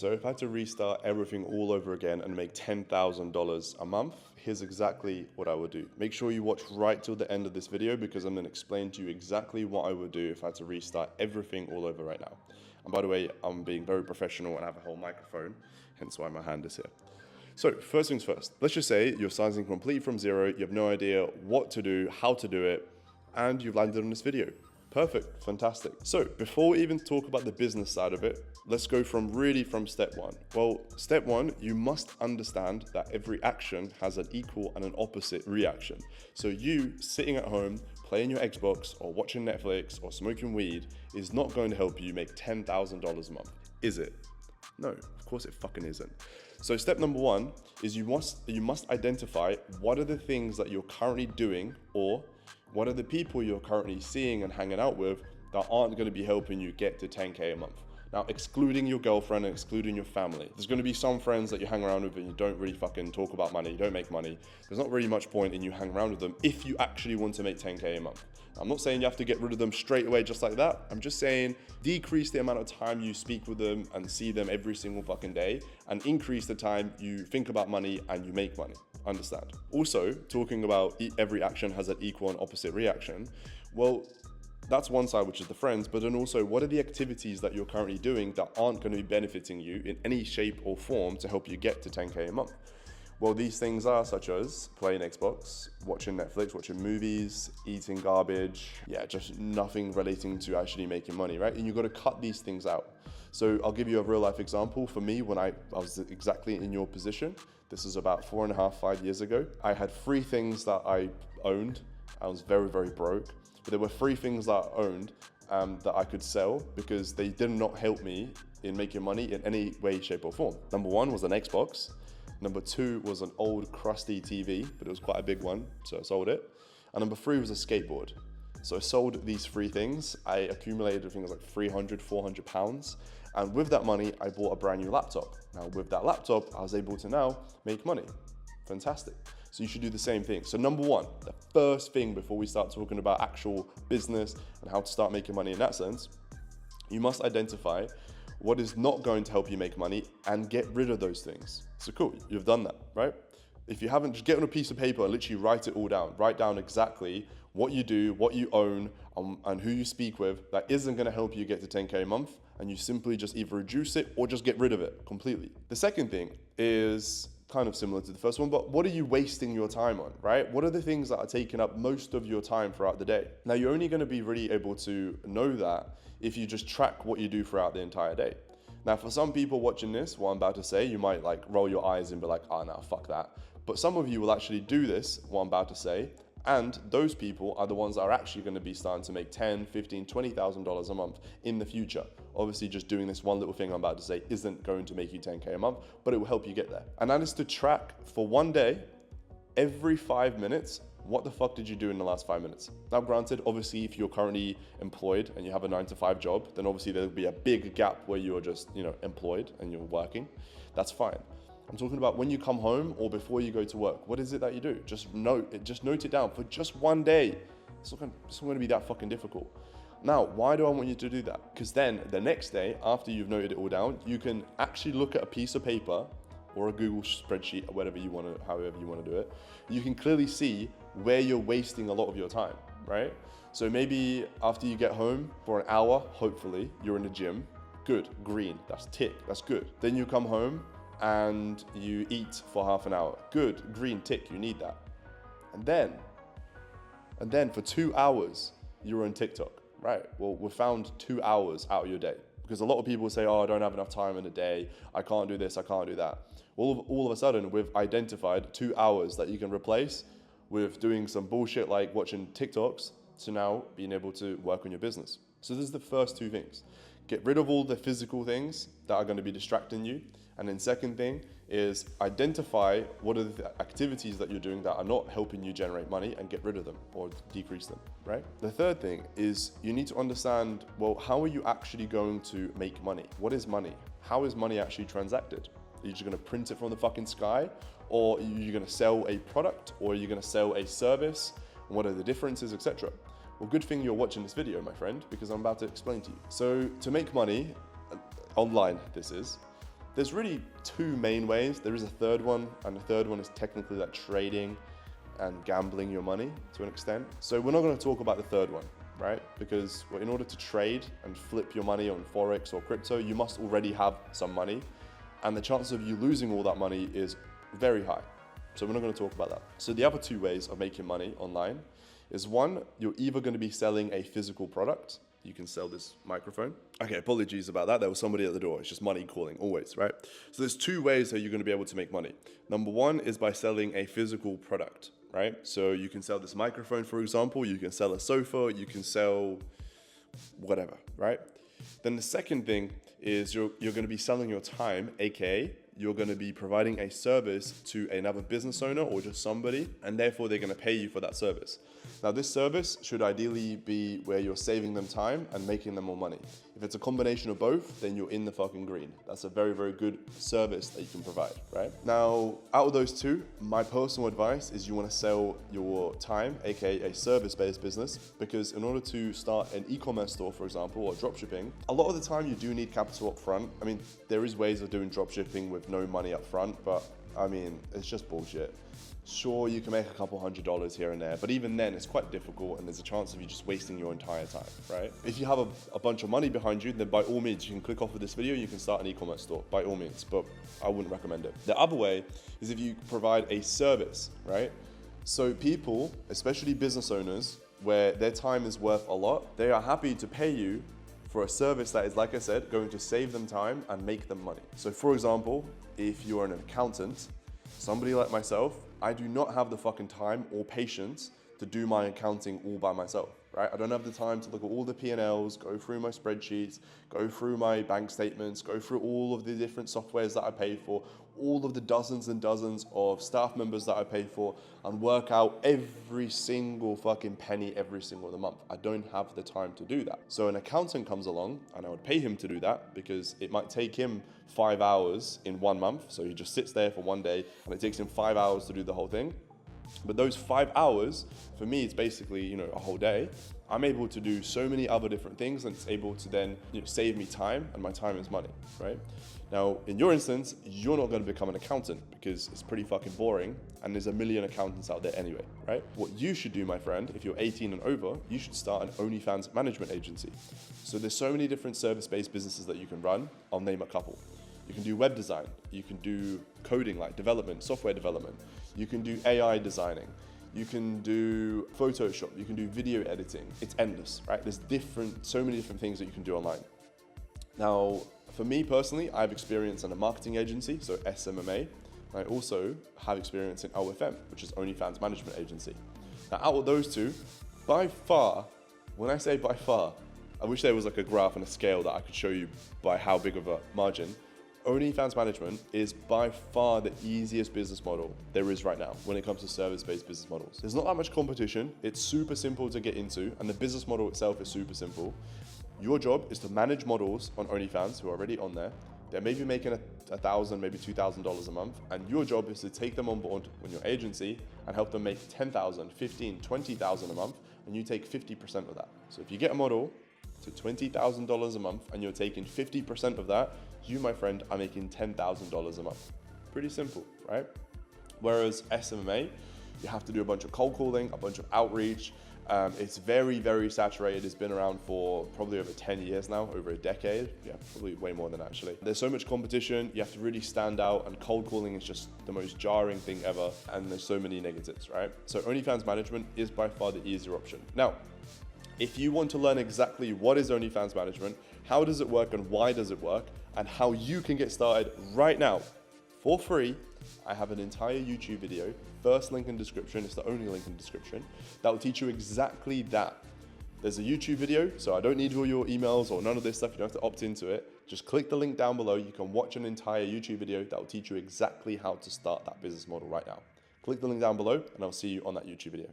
So if I had to restart everything all over again and make $10,000 a month, here's exactly what I would do. Make sure you watch right till the end of this video because I'm going to explain to you exactly what I would do if I had to restart everything all over right now. And by the way, I'm being very professional and I have a whole microphone, hence why my hand is here. So first things first, let's just say you're starting completely from zero, you have no idea what to do, how to do it, and you've landed on this video. Perfect, fantastic. So before we even talk about the business side of it, let's go from step one. Well, step one, you must understand that every action has an equal and an opposite reaction. So you sitting at home, playing your Xbox or watching Netflix or smoking weed is not going to help you make $10,000 a month, is it? No, of course it fucking isn't. So step number one is you must identify what are the things that you're currently doing or what are the people you're currently seeing and hanging out with that aren't going to be helping you get to 10K a month. Now, excluding your girlfriend and excluding your family, there's going to be some friends that you hang around with and you don't really fucking talk about money, you don't make money. There's not really much point in you hanging around with them if you actually want to make 10K a month. I'm not saying you have to get rid of them straight away just like that. I'm just saying decrease the amount of time you speak with them and see them every single fucking day and increase the time you think about money and you make money. Understand? Also, talking about every action has an equal and opposite reaction. Well, that's one side, which is the friends, but then also what are the activities that you're currently doing that aren't going to be benefiting you in any shape or form to help you get to 10K a month? Well, these things are such as playing Xbox, watching Netflix, watching movies, eating garbage, just nothing relating to actually making money, right? And you've got to cut these things out. So I'll give you a real life example. For me, when I was exactly in your position, this is about 4.5, 5 years ago, I had 3 things that I owned. I was very, very broke, but there were 3 things that I owned that I could sell because they did not help me in making money in any way, shape or form. Number 1 was an Xbox. Number 2 was an old crusty TV, but it was quite a big one, so I sold it. And number 3 was a skateboard. So I sold these 3 things. I accumulated things like 300, 400 pounds. And with that money, I bought a brand new laptop. Now with that laptop, I was able to now make money. Fantastic. So you should do the same thing. So number 1, the first thing before we start talking about actual business and how to start making money in that sense, you must identify what is not going to help you make money and get rid of those things. So cool, you've done that, right? If you haven't, just get on a piece of paper and literally write it all down. Write down exactly what you do, what you own, and who you speak with that isn't gonna help you get to 10K a month, and you simply just either reduce it or just get rid of it completely. The second thing is kind of similar to the first one, but what are you wasting your time on, right? What are the things that are taking up most of your time throughout the day? Now, you're only gonna be really able to know that if you just track what you do throughout the entire day. Now, for some people watching this, what I'm about to say, you might like roll your eyes and be like, oh no, fuck that. But some of you will actually do this, what I'm about to say, and those people are the ones that are actually gonna be starting to make $10,000, $15,000, $20,000 a month in the future. Obviously, just doing this one little thing I'm about to say isn't going to make you 10K a month, but it will help you get there. And that is to track for one day, every 5 minutes, what the fuck did you do in the last 5 minutes? Now, granted, obviously, if you're currently employed and you have a 9-to-5 job, then obviously there'll be a big gap where you're just, employed and you're working. That's fine. I'm talking about when you come home or before you go to work. What is it that you do? Just note it down for just one day. It's not going to be that fucking difficult. Now, why do I want you to do that? Because then the next day, after you've noted it all down, you can actually look at a piece of paper or a Google spreadsheet or however you want to do it. You can clearly see where you're wasting a lot of your time, right? So maybe after you get home for an hour, hopefully you're in the gym. Good, green, that's tick, that's good. Then you come home and you eat for half an hour. Good, green, tick, you need that. And then for 2 hours, you're on TikTok, right? Well, we found 2 hours out of your day. Because a lot of people say, oh, I don't have enough time in a day. I can't do this, I can't do that. All of a sudden, we've identified 2 hours that you can replace with doing some bullshit like watching TikToks to now being able to work on your business. So this is the first 2 things. Get rid of all the physical things that are going to be distracting you. And then second thing is identify what are the activities that you're doing that are not helping you generate money and get rid of them or decrease them, right? The third thing is you need to understand, well, how are you actually going to make money? What is money? How is money actually transacted? Are you just going to print it from the fucking sky? Or are you going to sell a product? Or are you going to sell a service? And what are the differences, etc.? Well, good thing you're watching this video, my friend, because I'm about to explain to you. So to make money, online this is, there's really two main ways. There is a third one, and the third one is technically like trading and gambling your money to an extent. So we're not going to talk about the third one, right? Because in order to trade and flip your money on Forex or crypto, you must already have some money, and the chance of you losing all that money is very high. So we're not going to talk about that. So the other two ways of making money online is, one, you're either going to be selling a physical product. You can sell this microphone. Okay, apologies about that. There was somebody at the door. It's just money calling, always, right? So there's two ways that you're going to be able to make money. Number one is by selling a physical product, right? So you can sell this microphone, for example. You can sell a sofa. You can sell whatever, right? Then the second thing is you're going to be selling your time, aka you're going to be providing a service to another business owner or just somebody, and therefore they're going to pay you for that service. Now, this service should ideally be where you're saving them time and making them more money. If it's a combination of both, then you're in the fucking green. That's a very, very good service that you can provide, right? Now, out of those two, my personal advice is you want to sell your time, aka a service-based business, because in order to start an e-commerce store, for example, or dropshipping, a lot of the time you do need capital up front. I mean, there is ways of doing dropshipping with no money up front, but I mean, it's just bullshit. Sure, you can make a couple $100s here and there, but even then it's quite difficult and there's a chance of you just wasting your entire time, right? If you have a bunch of money behind you, then by all means, you can click off of this video, you can start an e-commerce store, by all means, but I wouldn't recommend it. The other way is if you provide a service, right? So people, especially business owners, where their time is worth a lot, they are happy to pay you for a service that is, like I said, going to save them time and make them money. So for example, if you're an accountant, somebody like myself, I do not have the fucking time or patience to do my accounting all by myself, right? I don't have the time to look at all the P&Ls, go through my spreadsheets, go through my bank statements, go through all of the different softwares that I pay for, all of the dozens and dozens of staff members that I pay for, and work out every single fucking penny every single month. I don't have the time to do that. So an accountant comes along and I would pay him to do that because it might take him 5 hours in 1 month. So he just sits there for one day and it takes him 5 hours to do the whole thing. But those 5 hours, for me, it's basically, a whole day. I'm able to do so many other different things and it's able to then save me time, and my time is money, right? Now, in your instance, you're not going to become an accountant because it's pretty fucking boring and there's a million accountants out there anyway, right? What you should do, my friend, if you're 18 and over, you should start an OnlyFans management agency. So there's so many different service-based businesses that you can run. I'll name a couple. You can do web design. You can do coding, like development, software development. You can do AI designing. You can do Photoshop. You can do video editing. It's endless, right? There's so many different things that you can do online. Now, for me personally, I have experience in a marketing agency, so SMMA. I also have experience in OFM, which is OnlyFans Management Agency. Now, out of those two, by far, when I say by far, I wish there was like a graph and a scale that I could show you by how big of a margin. OnlyFans Management is by far the easiest business model there is right now when it comes to service-based business models. There's not that much competition. It's super simple to get into, and the business model itself is super simple. Your job is to manage models on OnlyFans who are already on there. They're maybe making $1,000, maybe $2,000 a month, and your job is to take them on board with your agency and help them make $10,000, $15,000, $20,000 a month, and you take 50% of that. So if you get a model to $20,000 a month and you're taking 50% of that, you, my friend, are making $10,000 a month. Pretty simple, right? Whereas SMMA, you have to do a bunch of cold calling, a bunch of outreach. It's very, very saturated. It's been around for probably over 10 years now, over a decade. Yeah, probably way more than actually. There's so much competition. You have to really stand out, and cold calling is just the most jarring thing ever. And there's so many negatives, right? So OnlyFans Management is by far the easier option. Now, if you want to learn exactly what is OnlyFans Management, how does it work and why does it work, and how you can get started right now for free, I have an entire YouTube video, first link in description, it's the only link in description, that will teach you exactly that. There's a YouTube video, so I don't need all your emails or none of this stuff, you don't have to opt into it. Just click the link down below, you can watch an entire YouTube video that will teach you exactly how to start that business model right now. Click the link down below and I'll see you on that YouTube video.